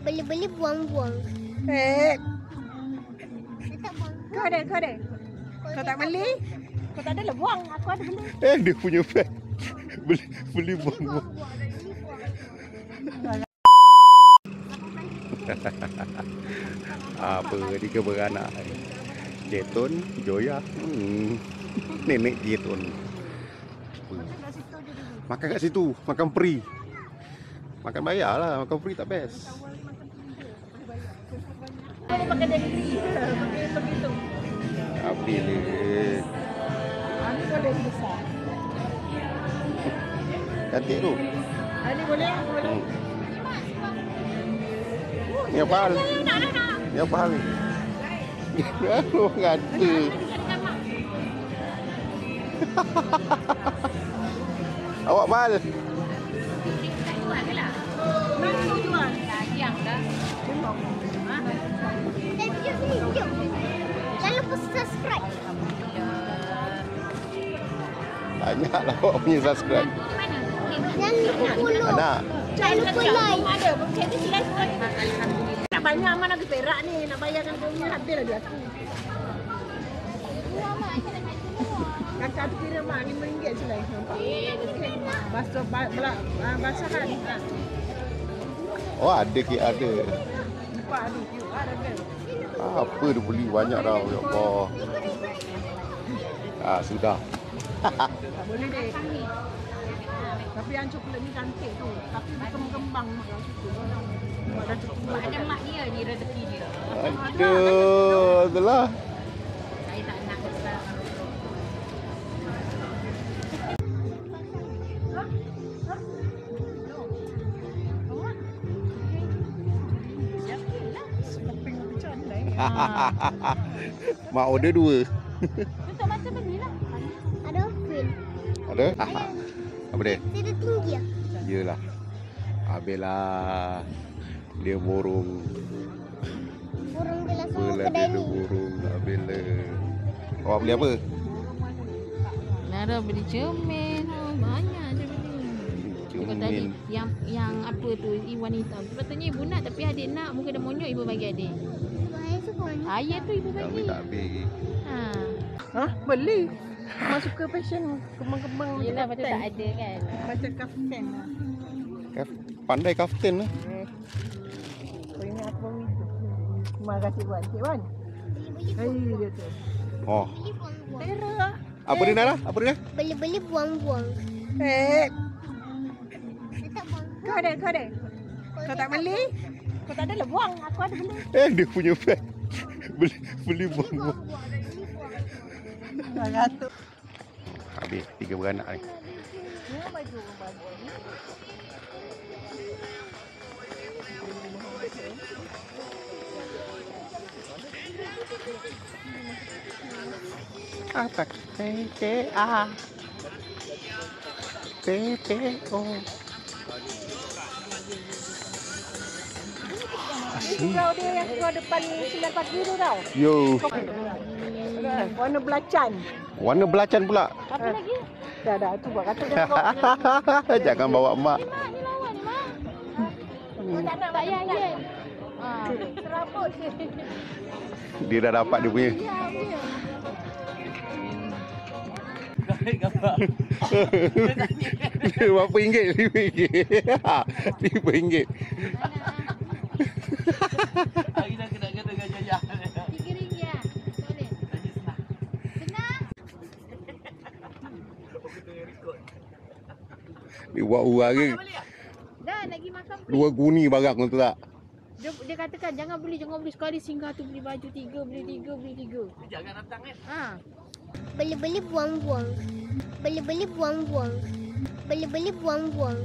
Beli-beli buang-buang. Kau ada. Kau tak beli? Kau tak ada lah buang. Aku ada beli. Dia punya beg. Beli buang-buang. Apa dia beranak Jetun, Joya. Nenek Jetun. Makan kat situ, makan free. Makan bayar lah, makan free tak best. Aku pakai delivery. Pakai begitu. Apa ni? Ini boleh besar. Cantik tu. Ini boleh? Boleh. Ni apa hal? Ni apa hal ni? Lu ngata. Awak mahal. Jangan lupa subscribe. Banyaklah awak punya subscribe. Jangan lupa follow. Anak. Jangan lupa like. Ada. Jadi silas. Nak banyak mana ke perak ni. Nak bayarkan kau ni habis lah dia aku. Kakak tu kira mak RM5 selai. Basahan. Oh ada ke ada. Nampak ada. Apa dia beli banyak tau. Ya Allah. Sudah. Tak boleh deh. Tapi yang coklat ni cantik tu. Tapi berkembang mak suka. Ada mak dia ni rezeki dia. Aduh, itulah. Saya tak nak sekarang. Mak order 2. Untuk macam belilah. Ada fin. Ada? Apa dia? Dia dah tinggi ah. Yelah. Habislah. Dia burung. Burung dia langsung Apalah kedai dia ni. burung. Habislah. Awak beli apa? Nara beli cermin. Banyak je beli. Bukan tadi Cermin. yang apa tu Iwan hitam. Patutnya ibu nak tapi adik nak muka dia monyok ibu bagi adik. Bahaya tu pun. Ayah tu ibu Kami bagi. tak habis. Ha. Beli. Mak suka fashion kembang-kembang. Yelah patut tak ada kan. Macam kaftan lah. Pandai kaftan lah. Kau ingat apa itu? Terima kasih Wan. Cik Wan. Beli-beli Dia tu. Oh. buang-buang. Tera. Apa dia Nara? Apa dia? Beli-beli buang-buang. Eh, Dia tak buang. kau ada. Kau tak beli? Kau tak ada lah buang. Aku ada beli. Dia punya beg. Beli buang-buang. RM200. Habis 3 beranak ni. Ni baju ni. Apa? PPA. PPO. Kau dia yang kau depan 9 pagi tu tau. Yo. Warna belacan. Warna belacan pula. Apa lagi? Dah. Tu buat kata jangan bawa. Jangan bawa mak. Ni lawa ni mak. Kau tak nak Tak payah je. serabut. Dia dah dapat dia punya. Berapa ringgit? RM5. RM5. Hari dah kena dengan jajah. RM3 ya. Boleh. Senang. Dia buat urang ke? Dah lagi makan free. 2 guni barang tu tak? Dia katakan jangan beli sekali singgah tu beli baju 3 beli 3. Jangan datang kan. Ha. Beli-beli buang-buang. Beli-beli buang-buang. Beli-beli buang-buang.